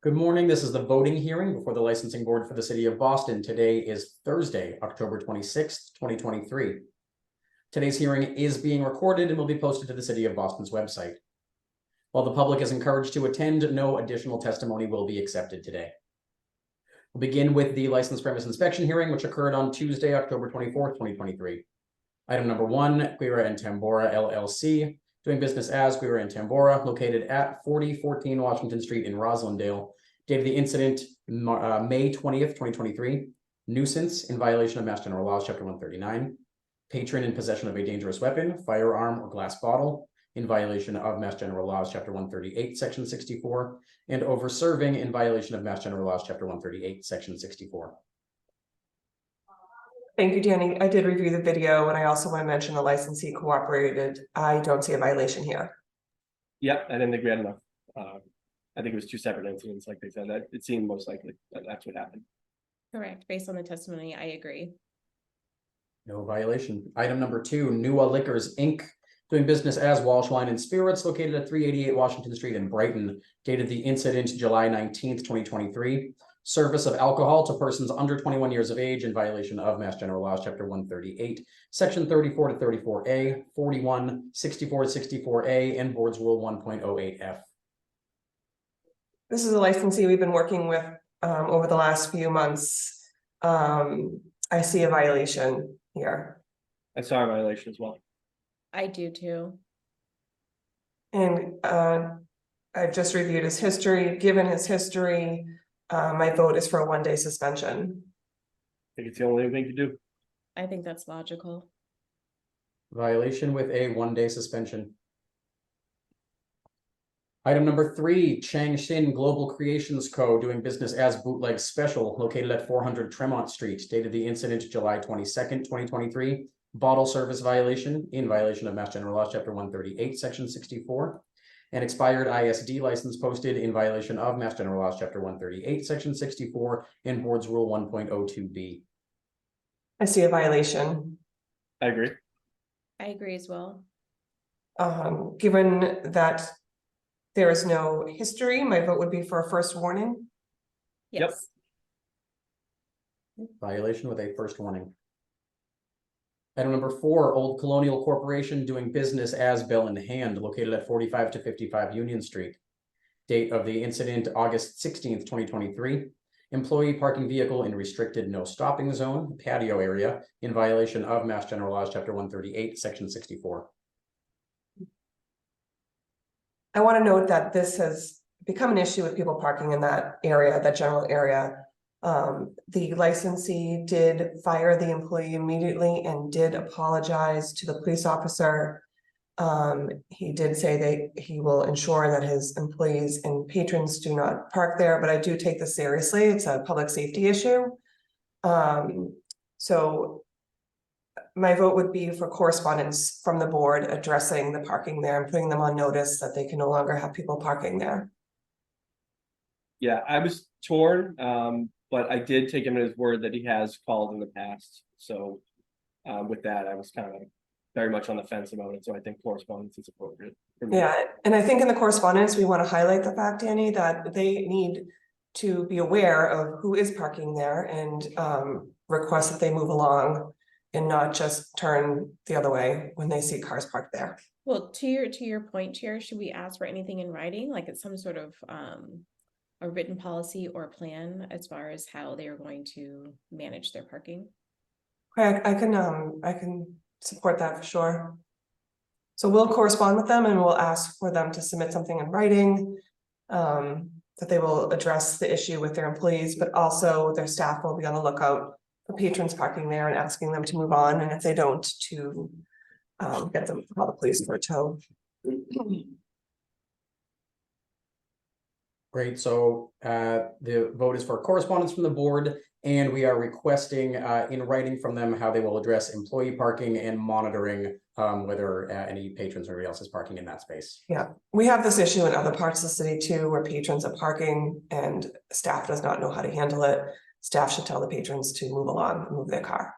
Good morning. This is the voting hearing before the licensing board for the city of Boston. Today is Thursday, October 26th, 2023. Today's hearing is being recorded and will be posted to the city of Boston's website. While the public is encouraged to attend, no additional testimony will be accepted today. We'll begin with the license premise inspection hearing, which occurred on Tuesday, October 24th, 2023. Item number 1, Guerra and Tambora LLC, doing business as Guerra and Tambora, located at 4014 Washington Street in Roslindale. Date of the incident, May 20th, 2023. Nuisance in violation of Mass General Laws, Chapter 139. Patron in possession of a dangerous weapon, firearm, or glass bottle in violation of Mass General Laws, Chapter 138, Section 64. And over serving in violation of Mass General Laws, Chapter 138, Section 64. Thank you, Danny. I did review the video, and I also want to mention the licensee cooperated. I don't see a violation here. Yep, I didn't think we had enough. I think it was 2 separate incidents, like they said. That it seemed most likely that that's what happened. Correct. Based on the testimony, I agree. No violation. Item number 2, Nua Liquors Inc., doing business as Walsh Wine and Spirits, located at 388 Washington Street in Brighton. Dated the incident July 19th, 2023. Service of alcohol to persons under 21 years of age in violation of Mass General Laws, Chapter 138, Section 34 to 34A, 41, 64 to 64A, and Board's Rule 1.08F. This is a licensee we've been working with over the last few months. I see a violation here. I saw a violation as well. I do too. And I've just reviewed his history. Given his history, my vote is for a 1-day suspension. I think it's the only thing to do. I think that's logical. Violation with a 1-day suspension. Item number 3, Chang Shin Global Creations Co., doing business as Bootleg Special, located at 400 Tremont Street. Dated the incident July 22nd, 2023. Bottle service violation in violation of Mass General Laws, Chapter 138, Section 64. An expired ISD license posted in violation of Mass General Laws, Chapter 138, Section 64, and Board's Rule 1.02B. I see a violation. I agree. I agree as well. Given that there is no history, my vote would be for a first warning. Yes. Yep. Violation with a first warning. Item number 4, Old Colonial Corporation, doing business as Bell in Hand, located at 45 to 55 Union Street. Date of the incident, August 16th, 2023. Employee parking vehicle in restricted no stopping zone, patio area, in violation of Mass General Laws, Chapter 138, Section 64. I want to note that this has become an issue with people parking in that area, that general area. The licensee did fire the employee immediately and did apologize to the police officer. He did say that he will ensure that his employees and patrons do not park there, but I do take this seriously. It's a public safety issue. So my vote would be for correspondence from the board addressing the parking there and putting them on notice that they can no longer have people parking there. Yeah, I was torn, but I did take him at his word that he has called in the past. So with that, I was kind of very much on the fence about it. So I think correspondence is appropriate for me. Yeah, and I think in the correspondence, we want to highlight the fact, Danny, that they need to be aware of who is parking there and request that they move along and not just turn the other way when they see cars parked there. Well, to your point, Chair, should we ask for anything in writing, like it's some sort of a written policy or plan as far as how they are going to manage their parking? I can support that for sure. So we'll correspond with them and we'll ask for them to submit something in writing, that they will address the issue with their employees, but also their staff will be on the lookout for patrons parking there and asking them to move on, and if they don't, to get them to call the police for a tow. Great. So the vote is for correspondence from the board, and we are requesting in writing from them how they will address employee parking and monitoring whether any patrons or anybody else is parking in that space. Yeah, we have this issue in other parts of the city too, where patrons are parking and staff does not know how to handle it. Staff should tell the patrons to move along and move their car.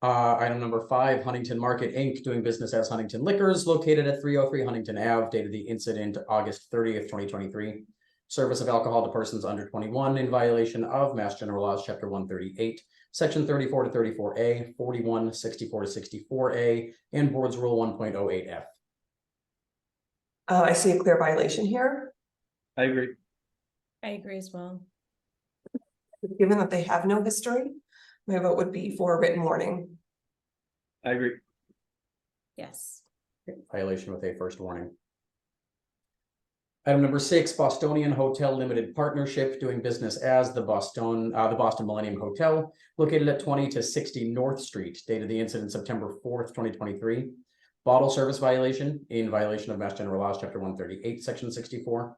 Item number 5, Huntington Market Inc. doing business as Huntington Liquors located at 303 Huntington Ave, dated the incident August 30th, 2023. Service of alcohol to persons under 21 in violation of Mass General Laws, Chapter 138, Section 34 to 34A, 41, 64 to 64A, and Board's Rule 1.08F. I see a clear violation here, I agree. I agree as well. given that they have no history. My vote would be for a written warning. I agree. Yes. Violation with a first warning. Item number 6, Bostonian Hotel Limited Partnership doing business as the Boston Millennium Hotel, located at 20 to 60 North Street, dated the incident September 4th, 2023. Bottle service violation in violation of Mass General Laws, Chapter 138, Section 64.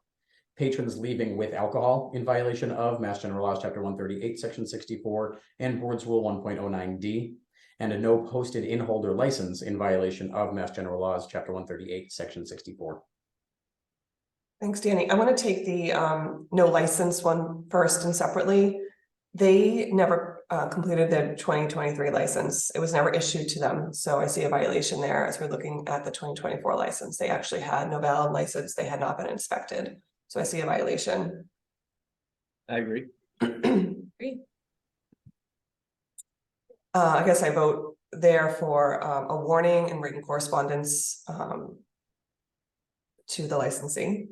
Patrons leaving with alcohol in violation of Mass General Laws, Chapter 138, Section 64, and Board's Rule 1.09D. And a no posted in-holder license in violation of Mass General Laws, Chapter 138, Section 64. Thanks, Danny. I want to take the no license one first and separately. They never completed their 2023 license. It was never issued to them. So I see a violation there as we're looking at the 2024 license. They actually had no valid license. They had not been inspected. So I see a violation. I agree. Agree. I guess I vote there for a warning and written correspondence to the licensee.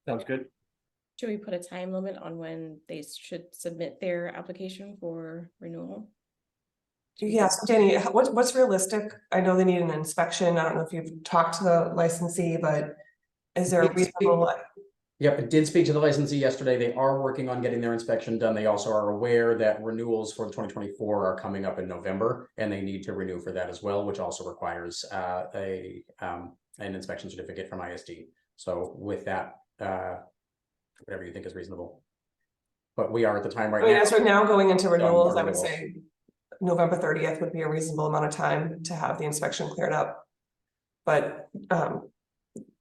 Sounds good. Should we put a time limit on when they should submit their application for renewal? Yes, Danny, what's realistic? I know they need an inspection. I don't know if you've talked to the licensee, but is there a reasonable? Yep, I did speak to the licensee yesterday. They are working on getting their inspection done. They also are aware that renewals for 2024 are coming up in November, and they need to renew for that as well, which also requires an inspection certificate from ISD. So with that, whatever you think is reasonable. But we are at the time right I mean, now. as we're now going into renewals, I would renewals. say November 30th would be a reasonable amount of time to have the inspection cleared up. But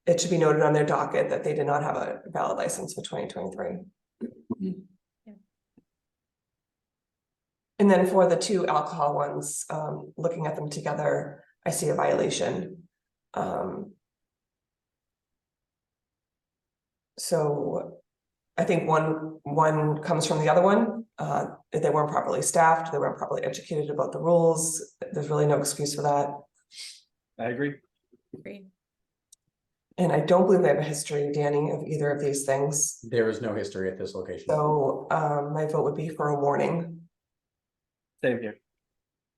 it should be noted on their docket that they did not have a valid license for 2023. Yeah. And then for the two alcohol ones, looking at them together, I see a violation. So I think one comes from the other one. If they weren't properly staffed, they weren't properly educated about the rules. There's really no excuse for that. I agree. Agree. And I don't believe they have a history, Danny, of either of these things. There is no history at this location. So my vote would be for a warning. Same here.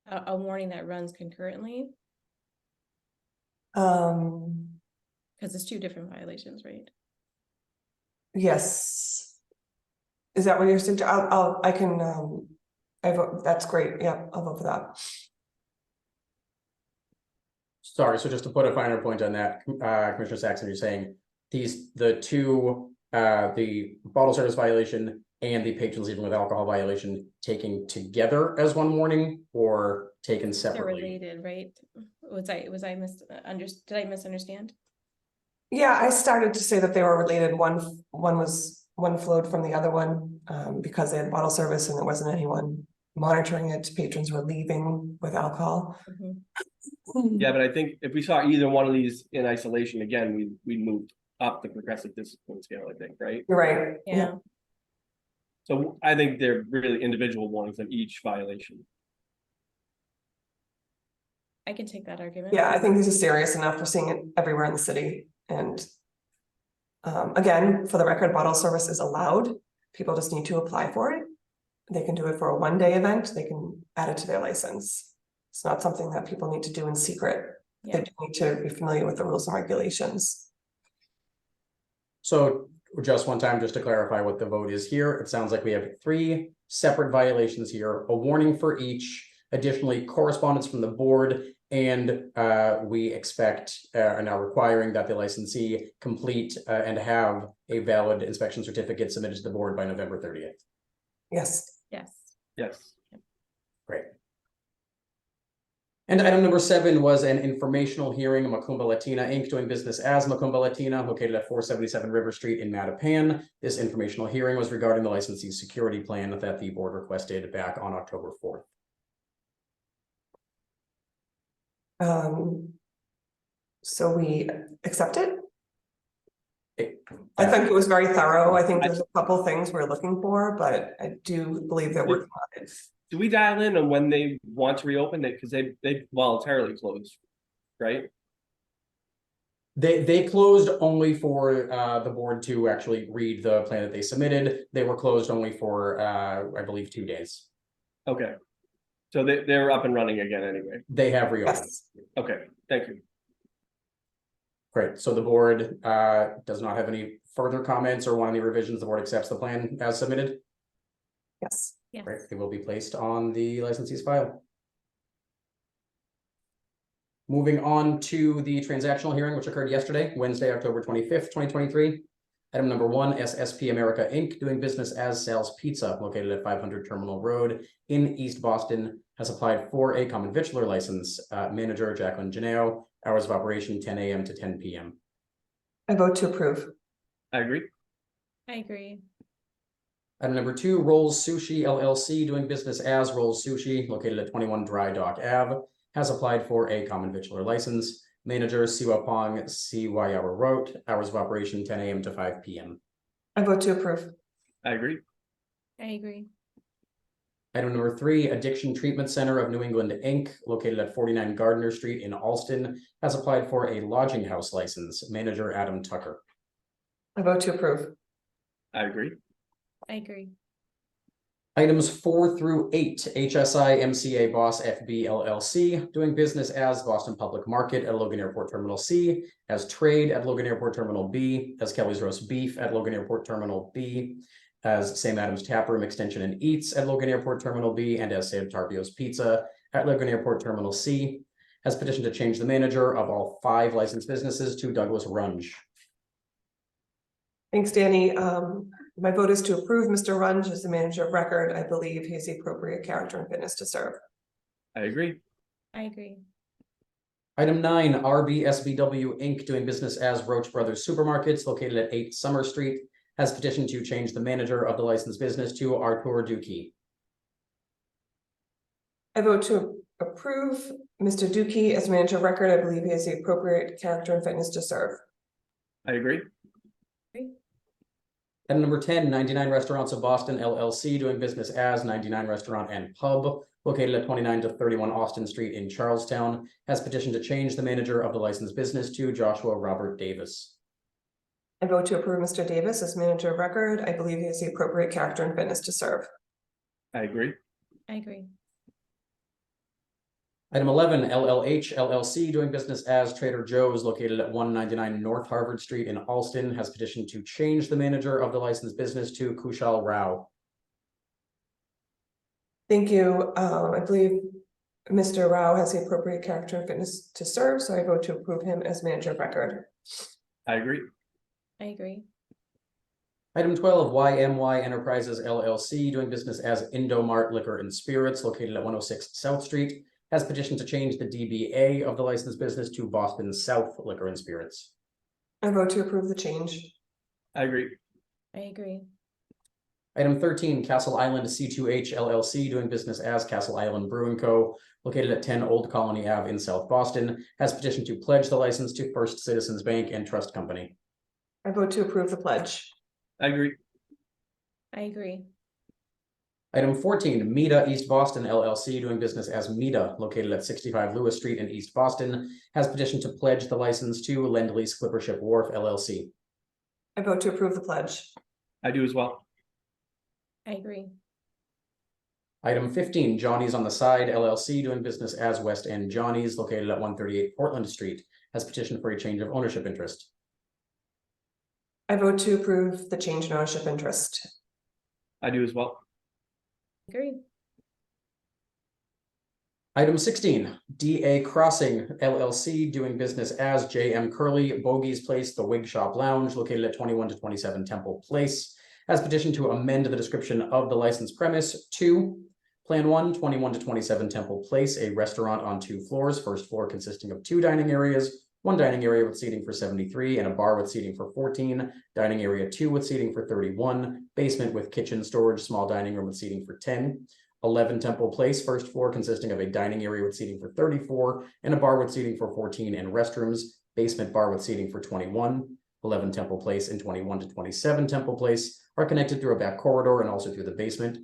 A warning that runs concurrently, Um, because it's two different violations, right? yes. Is that what you're saying? I can, I vote, that's great. Yeah, I'll vote for that. Sorry, so just to put a finer point on that, Commissioner Saxon, you're saying the two, the bottle service violation and the patrons leaving with alcohol violation taken together as one warning or taken They're separately? related, right? Did I misunderstand? Yeah, I started to say that they were related. One flowed from the other one, because they had bottle service and there wasn't anyone monitoring it. Patrons were leaving with alcohol. Mhm. Yeah, but I think if we saw either one of these in isolation, again, we moved up the progressive discipline scale, I think, right? You're right. Yeah, So I think they're really individual warnings on each violation. I can take that argument. Yeah, I think this is serious enough. We're seeing it everywhere in the city. And again, for the record, bottle service is allowed. People just need to apply for it. They can do it for a one-day event. They can add it to their license. It's not something that people need to do in secret. Yeah. They do need to be familiar with the rules and regulations. So just one time, just to clarify what the vote is here, it sounds like we have 3 separate violations here, a warning for each, additionally correspondence from the board, and we expect are now requiring that the licensee complete and have a valid inspection certificate submitted to the board by November 30th. Yes. Yes. Yes. Great. And item number 7 was an informational hearing, Macumba Latina Inc. doing business as Macumba Latina, located at 477 River Street in Mattapan. This informational hearing was regarding the licensee's security plan that the board requested back on October 4th. So we accept it? It- I think it was very thorough. I think there's a couple things we're looking for, but I do believe they're working on it. Do we dial in on when they want to reopen it? Because they voluntarily closed, right? They closed only for the board to actually read the plan that they submitted. They were closed only for I believe 2 days. Okay. So they're up and running again anyway. They have reopened. Yes, Okay, thank you. Great. So the board does not have any further comments or want any revisions. The board accepts the plan as submitted. yes. Yes. Right, it will be placed on the licensee's file. Moving on to the transactional hearing, which occurred yesterday, Wednesday, October 25th, 2023. Item number 1, SSP America Inc., doing business as Sal's Pizza, located at 500 Terminal Road in East Boston, has applied for a common victular license. Manager Jacqueline Janeo, hours of operation 10 a.m. to 10 p.m. I vote to approve. I agree. I agree. Item number 2, Rolls Sushi LLC, doing business as Rolls Sushi, located at 21 Dry Dock Ave, has applied for a common victular license. Manager Siwa Pong C. Wayawa wrote, hours of operation 10 a.m. to 5 p.m. I vote to approve. I agree. I agree. Item number 3, Addiction Treatment Center of New England, Inc., located at 49 Gardner Street in Alston, has applied for a lodging house license. Manager Adam Tucker. I vote to approve. I agree. I agree. Items 4 through 8, HSI MCA Boss FB LLC, doing business as Boston Public Market at Logan Airport Terminal C, as Trade at Logan Airport Terminal B, as Kelly's Roast Beef at Logan Airport Terminal B, as Sam Adams Tap Room Extension and Eats at Logan Airport Terminal B, and as Sam Tarpio's Pizza at Logan Airport Terminal C, has petitioned to change the manager of all 5 licensed businesses to Douglas Runge. Thanks, Danny. My vote is to approve Mr. Runge as the manager of record. I believe he has the appropriate character and fitness to serve. I agree. I agree. Item 9, RBSBW Inc., doing business as Roach Brothers Supermarkets, located at 8 Summer Street, has petitioned to change the manager of the licensed business to Artur Dukey. I vote to approve Mr. Dukey as manager of record. I believe he has the appropriate character and fitness to serve. I agree. Item number 10, 99 Restaurants of Boston LLC, doing business as 99 Restaurant and Pub, located at 29 to 31 Austin Street in Charlestown, has petitioned to change the manager of the licensed business to Joshua Robert Davis. I vote to approve Mr. Davis as manager of record. I believe he has the appropriate character and fitness to serve. I agree. I agree. Item 11, LLH LLC, doing business as Trader Joe's, located at 199 North Harvard Street in Alston, has petitioned to change the manager of the licensed business to Kushal Rao. Thank you. I believe Mr. Rao has the appropriate character and fitness to serve, so I vote to approve him as manager of record. I agree. I agree. Item 12, YMY Enterprises LLC, doing business as Indomart Liquor and Spirits, located at 106 South Street, has petitioned to change the DBA of the licensed business to Boston South Liquor and Spirits. I vote to approve the change. I agree. I agree. Item 13, Castle Island C2H LLC, doing business as Castle Island Brewing Co., located at 10 Old Colony Ave in South Boston, has petitioned to pledge the license to First Citizens Bank and Trust Company. I vote to approve the pledge. I agree. I agree. Item 14, Mita East Boston LLC, doing business as Mita, located at 65 Lewis Street in East Boston, has petitioned to pledge the license to Lend-Lease Clippership Wharf LLC. I vote to approve the pledge. I do as well. I agree. Item 15, Johnny's on the Side LLC, doing business as West End Johnny's, located at 138 Portland Street, has petitioned for a change of ownership interest. I vote to approve the change in ownership interest. I do as well. Agree. Item 16, DA Crossing LLC, doing business as JM Curley, Bogey's Place, the Wig Shop Lounge, located at 21 to 27 Temple Place, has petitioned to amend the description of the licensed premise to Plan 1, 21 to 27 Temple Place, a restaurant on 2 floors, first floor consisting of 2 dining areas, 1 dining area with seating for 73 and a bar with seating for 14, dining area 2 with seating for 31, basement with kitchen storage, small dining room with seating for 10. 11 Temple Place, first floor consisting of a dining area with seating for 34 and a bar with seating for 14 and restrooms, basement bar with seating for 21. 11 Temple Place and 21 to 27 Temple Place are connected through a back corridor and also through the basement.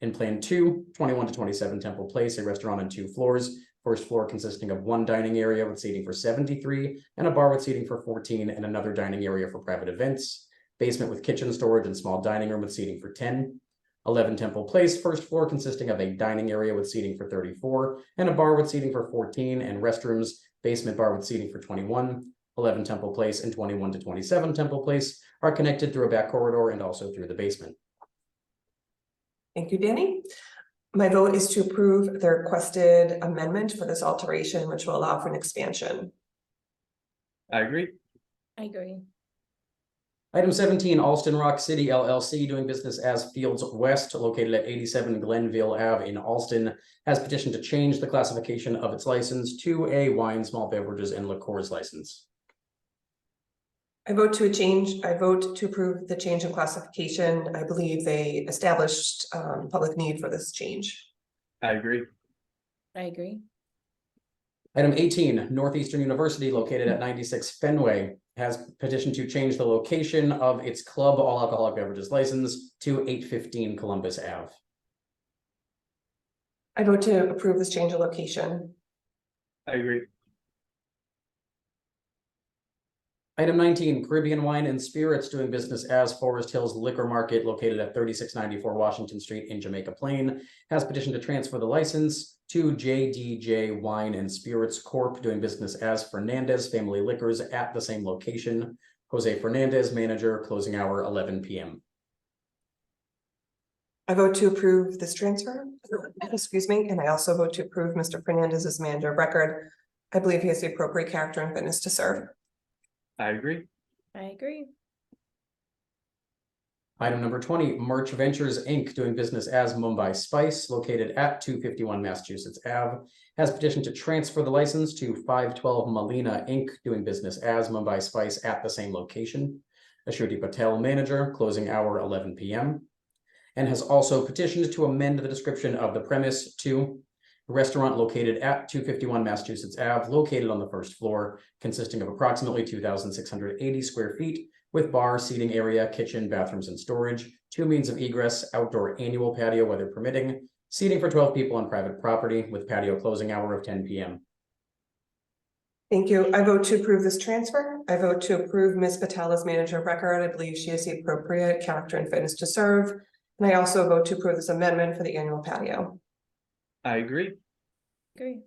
In Plan 2, 21 to 27 Temple Place, a restaurant on 2 floors, first floor consisting of one dining area with seating for 73 and a bar with seating for 14 and another dining area for private events, basement with kitchen storage and small dining room with seating for 10. 11 Temple Place, first floor consisting of a dining area with seating for 34 and a bar with seating for 14 and restrooms, basement bar with seating for 21. 11 Temple Place and 21 to 27 Temple Place are connected through a back corridor and also through the basement. Thank you, Danny. My vote is to approve the requested amendment for this alteration, which will allow for an expansion. I agree. I agree. Item 17, Alston Rock City LLC, doing business as Fields West, located at 87 Glenville Ave in Alston, has petitioned to change the classification of its license to a wine, small beverages, and liqueurs license. I vote to approve the change in classification. I believe they established public need for this change. I agree. I agree. Item 18, Northeastern University, located at 96 Fenway, has petitioned to change the location of its club all alcoholic beverages license to 815 Columbus Ave. I vote to approve this change of location. I agree. Item 19, Caribbean Wine and Spirits, doing business as Forest Hills Liquor Market, located at 3694 Washington Street in Jamaica Plain, has petitioned to transfer the license to JDJ Wine and Spirits Corp., doing business as Fernandez Family Liquors at the same location. Jose Fernandez, manager, closing hour 11 p.m. I vote to approve this transfer, excuse me, and I also vote to approve Mr. Fernandez as manager of record. I believe he has the appropriate character and fitness to serve. I agree. I agree. Item number 20, Merch Ventures Inc., doing business as Mumbai Spice, located at 251 Massachusetts Ave, has petitioned to transfer the license to 512 Malina Inc., doing business as Mumbai Spice at the same location. Ashwati Patel, manager, closing hour 11 p.m. And has also petitioned to amend the description of the premise to a restaurant located at 251 Massachusetts Ave, located on the first floor, consisting of approximately 2,680 square feet, with bar, seating area, kitchen, bathrooms, and storage, 2 means of egress, outdoor annual patio, weather permitting, seating for 12 people on private property, with patio closing hour of 10 p.m. Thank you. I vote to approve this transfer. I vote to approve Ms. Patel as manager of record. I believe she has the appropriate character and fitness to serve. And I also vote to approve this amendment for the annual patio. I agree. Agree.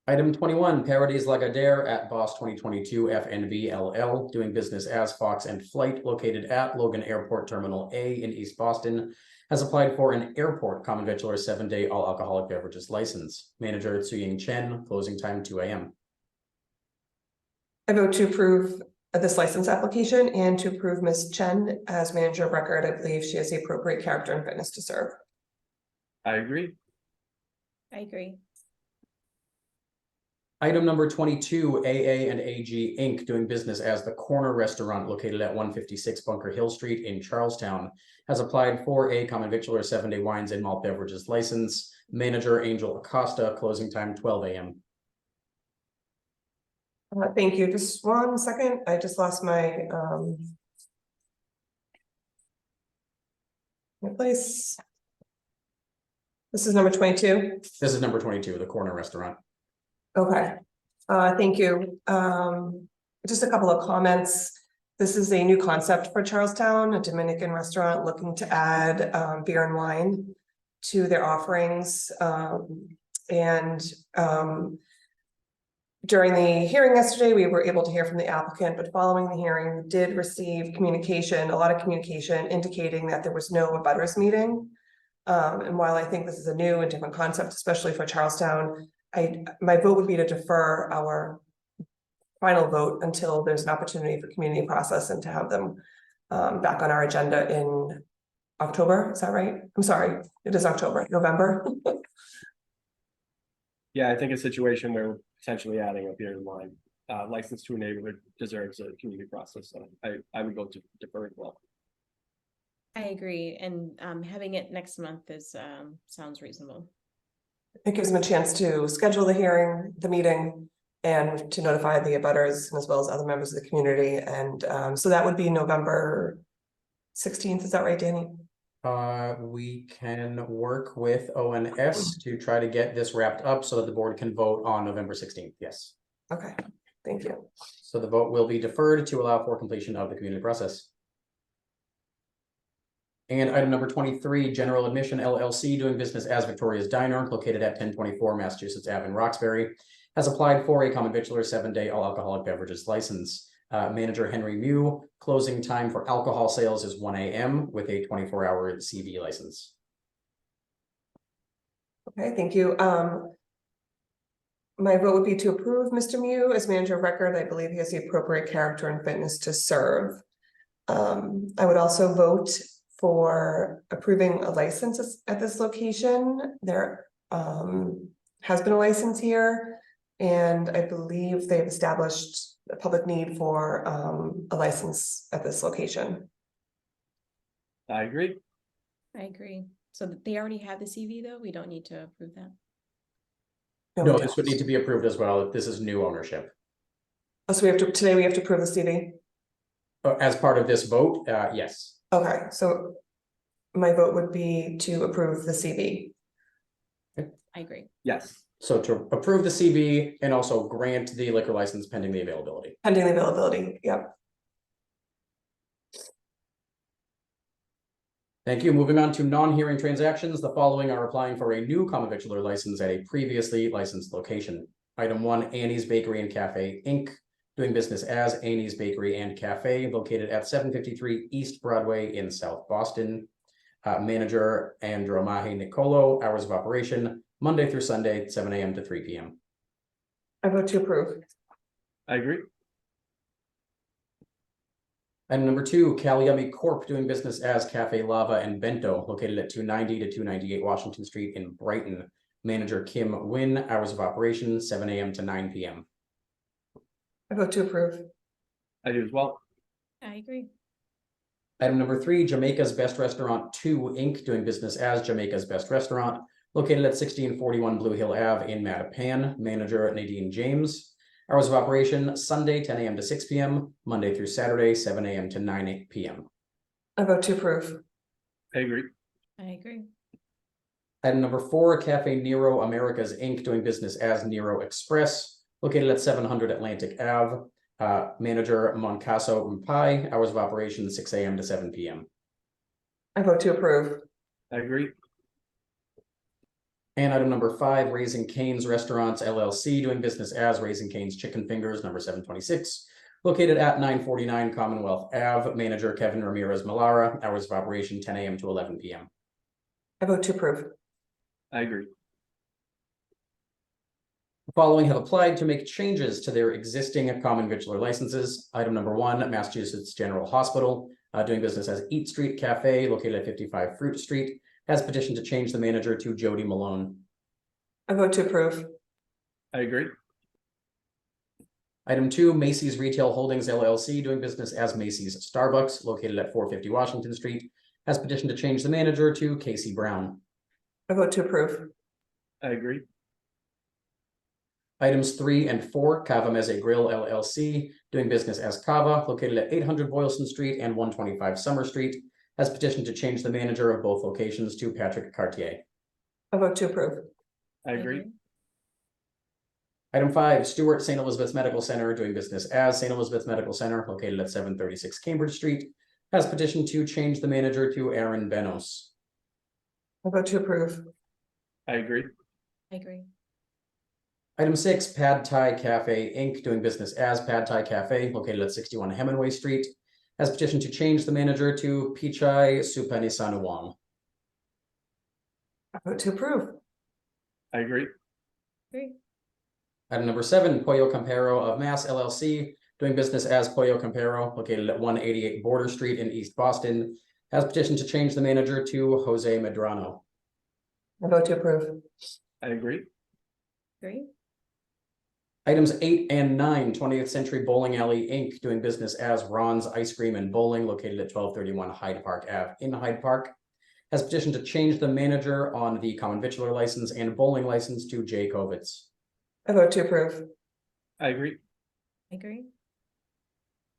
Item 21, Paradise Lagardère at Boss 2022 FNB LL, doing business as Fox and Flight, located at Logan Airport Terminal A in East Boston, has applied for an airport common victular 7-day all alcoholic beverages license. Manager Tsuying Chen, closing time 2 a.m. I vote to approve this license application and to approve Ms. Chen as manager of record. I believe she has the appropriate character and fitness to serve. I agree. I agree. Item number 22, AA and AG Inc., doing business as the Corner Restaurant, located at 156 Bunker Hill Street in Charlestown, has applied for a common victular 7-day wines and malt beverages license. Manager Angel Acosta, closing time 12 a.m. Thank you. Just 1 second. I just lost my place. This is number 22. This is number 22, the Corner Restaurant. Okay, thank you. Just a couple of comments. This is a new concept for Charlestown, a Dominican restaurant looking to add beer and wine to their offerings. During the hearing yesterday, we were able to hear from the applicant, but following the hearing, we did receive communication, a lot of communication indicating that there was no abutters meeting. And while I think this is a new and different concept, especially for Charlestown, my vote would be to defer our final vote until there's an opportunity for community process and to have them back on our agenda in October. Is that right? I'm sorry, it is October, November. Yeah, I think a situation where we're potentially adding a beer and wine license to a neighborhood deserves a community process. So I would go to defer as well. I agree, and having it next month is sounds reasonable. It gives them a chance to schedule the hearing, the meeting, and to notify the abutters as well as other members of the community. And so that would be November 16th. Is that right, Danny? We can work with ONS to try to get this wrapped up so that the board can vote on November 16th. Yes. Okay, thank you. So the vote will be deferred to allow for completion of the community process. And item number 23, General Admission LLC, doing business as Victoria's Diner, located at 1024 Massachusetts Ave in Roxbury, has applied for a common victular 7-day all alcoholic beverages license. Manager Henry Mew, closing time for alcohol sales is 1 a.m. with a 24-hour CV license. Okay, thank you. My vote would be to approve Mr. Mew as manager of record. I believe he has the appropriate character and fitness to serve. I would also vote for approving a license at this location. There has been a license here, and I believe they've established a public need for a license at this location. I agree. I agree. So they already have the CV though, we don't need to approve that. No, we this would don't. need to be approved as well. This is new ownership. Oh, so today we have to approve the CV? As part of this vote, yes. Okay, so my vote would be to approve the CV. I agree. Yes. So to approve the CV and also grant the liquor license pending the availability. Pending the availability, yep. Thank you. Moving on to non-hearing transactions, the following are applying for a new common victular license at a previously licensed location. Item 1, Annie's Bakery and Cafe, Inc., doing business as Annie's Bakery and Cafe, located at 753 East Broadway in South Boston. Manager Andromache Nicolo, hours of operation, Monday through Sunday, 7 a.m. to 3 p.m. I vote to approve. I agree. Item number 2, Cal Yummy Corp., doing business as Cafe Lava and Bento, located at 290 to 298 Washington Street in Brighton. Manager Kim Nguyen, hours of operation, 7 a.m. to 9 p.m. I vote to approve. I do as well. I agree. Item number 3, Jamaica's Best Restaurant 2, Inc., doing business as Jamaica's Best Restaurant, located at 1641 Blue Hill Ave in Mattapan. Manager Nadine James. Hours of operation, Sunday, 10 a.m. to 6 p.m., Monday through Saturday, 7 a.m. to 9 p.m. I vote to approve. I agree. I agree. Item number 4, Cafe Nero Americas, Inc., doing business as Nero Express, located at 700 Atlantic Ave. Manager Moncaso Mpai, hours of operation, 6 a.m. to 7 p.m. I vote to approve. I agree. And item number 5, Raising Cane's Restaurants LLC, doing business as Raising Cane's Chicken Fingers, number 726, located at 949 Commonwealth Ave. Manager Kevin Ramirez Malara, hours of operation, 10 a.m. to 11 p.m. I vote to approve. I agree. The following have applied to make changes to their existing common victular licenses. Item number 1, Massachusetts General Hospital, doing business as Eat Street Cafe, located at 55 Fruit Street, has petitioned to change the manager to Jody Malone. I vote to approve. I agree. Item 2, Macy's Retail Holdings LLC, doing business as Macy's Starbucks, located at 450 Washington Street, has petitioned to change the manager to Casey Brown. I vote to approve. I agree. Items 3 and 4, Cava Meze Grill LLC, doing business as Cava, located at 800 Boylston Street and 125 Summer Street, has petitioned to change the manager of both locations to Patrick Cartier. I vote to approve. I agree. Item 5, Stewart St. Elizabeth's Medical Center, doing business as St. Elizabeth's Medical Center, located at 736 Cambridge Street, has petitioned to change the manager to Aaron Benos. I vote to approve. I agree. I agree. Item 6, Pad Thai Cafe Inc., doing business as Pad Thai Cafe, located at 61 Hemingway Street, has petitioned to change the manager to Pichai Supanisanuwang. I vote to approve. I agree. Agree. Item number 7, Pollo Campero of Mass LLC, doing business as Pollo Campero, located at 188 Border Street in East Boston, has petitioned to change the manager to Jose Medrano. I vote to approve. I agree. Agree. Items 8 and 9, 20th Century Bowling Alley Inc. doing business as Ron's Ice Cream and Bowling located at 1231 Hyde Park Ave in Hyde Park, has petitioned to change the manager on the common vitular license and bowling license to Jay Kovitz. I vote to approve. I agree. I agree.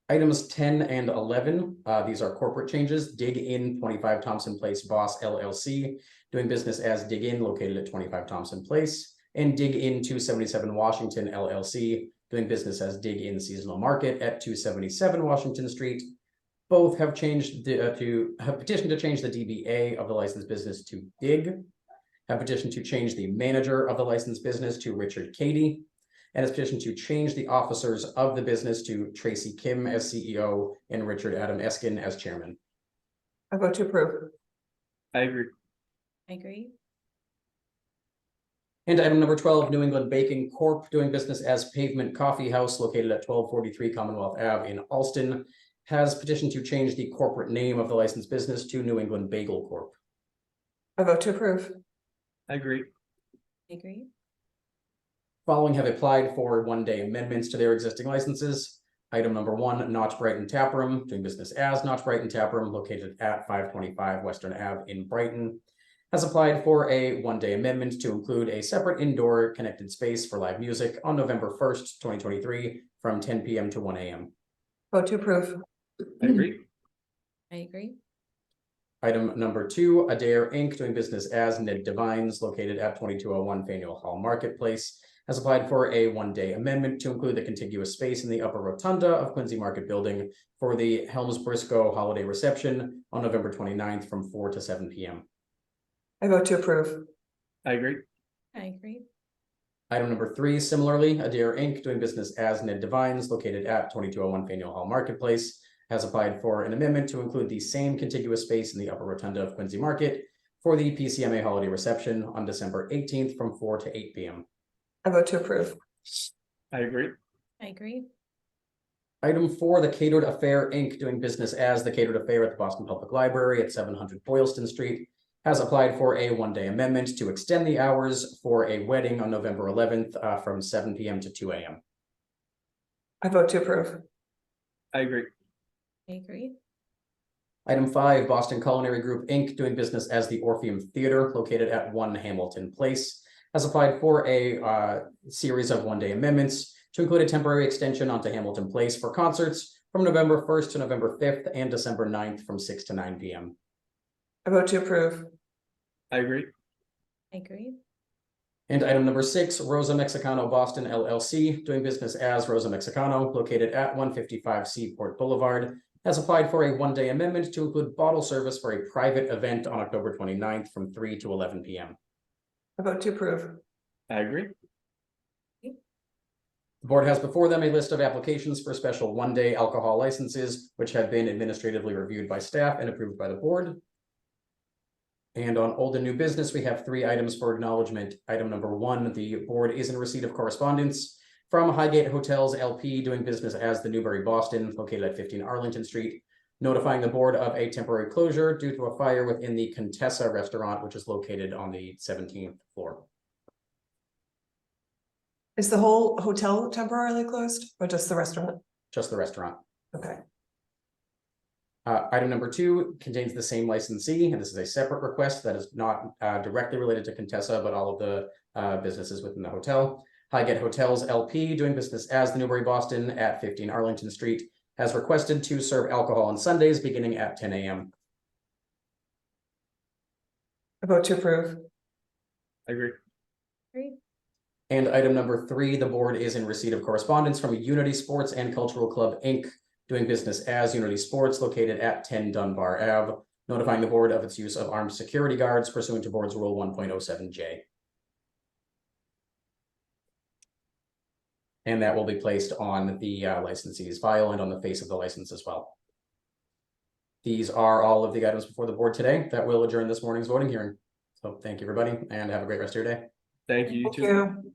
Items 10 and 11, these are corporate changes. Dig In 25 Thompson Place Boss LLC, doing business as Dig In located at 25 Thompson Place, and Dig In 277 Washington LLC, doing business as Dig In Seasonal Market at 277 Washington Street. Both have changed have petitioned to change the DBA of the licensed business to Dig, have petitioned to change the manager of the licensed business to Richard Cady, and has petitioned to change the officers of the business to Tracy Kim as CEO and Richard Adam Eskin as chairman. I vote to approve. I agree. I agree. And item number 12, New England Baking Corp. doing business as Pavement Coffee House located at 1243 Commonwealth Ave in Alston, has petitioned to change the corporate name of the licensed business to New England Bagel Corp. I vote to approve. I agree. I agree. Following have applied for one-day amendments to their existing licenses. Item number 1, Notch Brighton Tap Room, doing business as Notch Brighton Tap Room located at 525 Western Ave in Brighton, has applied for a one-day amendment to include a separate indoor connected space for live music on November 1st, 2023 from 10 p.m. to 1 a.m. Vote to approve. I agree. I agree. Item number 2, Adair Inc. doing business as Ned Divines located at 2201 Faneuil Hall Marketplace, has applied for a one-day amendment to include the contiguous space in the upper rotunda of Quincy Market Building for the Helms Briscoe holiday reception on November 29th from 4 to 7 p.m. I vote to approve. I agree. I agree. Item number 3, similarly, Adair Inc. doing business as Ned Divines located at 2201 Faneuil Hall Marketplace, has applied for an amendment to include the same contiguous space in the upper rotunda of Quincy Market for the PCMA holiday reception on December 18th from 4 to 8 p.m. I vote to approve. I agree. I agree. Item 4, the Catered Affair Inc. doing business as the Catered Affair at the Boston Public Library at 700 Boylston Street, has applied for a one-day amendment to extend the hours for a wedding on November 11th from 7 p.m. to 2 a.m. I vote to approve. I agree. I agree. Item 5, Boston Culinary Group Inc. doing business as the Orpheum Theater located at 1 Hamilton Place, has applied for a series of one-day amendments to include a temporary extension onto Hamilton Place for concerts from November 1st to November 5th and December 9th from 6 to 9 p.m. I vote to approve. I agree. I agree. And item number 6, Rosa Mexicano Boston LLC, doing business as Rosa Mexicano, located at 155 Seaport Boulevard, has applied for a one-day amendment to include bottle service for a private event on October 29th from 3 to 11 p.m. I vote to approve. I agree. The board has before them a list of applications for special one-day alcohol licenses, which have been administratively reviewed by staff and approved by the board. And on old and new business, we have 3 items for acknowledgement. Item number 1, the board is in receipt of correspondence from Highgate Hotels LP doing business as the Newbury Boston, located at 15 Arlington Street, notifying the board of a temporary closure due to a fire within the Contessa restaurant, which is located on the 17th floor. Is the whole hotel temporarily closed or just the restaurant? Just the restaurant. Okay. Item number 2 contains the same licensee, and this is a separate request that is not directly related to Contessa, but all of the businesses within the hotel. Highgate Hotels LP, doing business as the Newbury Boston at 15 Arlington Street, has requested to serve alcohol on Sundays beginning at 10 a.m. I vote to approve. I agree. Agree. And item number 3, the board is in receipt of correspondence from Unity Sports and Cultural Club, Inc., doing business as Unity Sports located at 10 Dunbar Ave, notifying the board of its use of armed security guards pursuant to board's rule 1.07J. And that will be placed on the licensee's file and on the face of the license as well. These are all of the items before the board today that will adjourn this morning's voting hearing. So thank you, everybody, and have a great rest of your day. Thank you. You Thank too. you.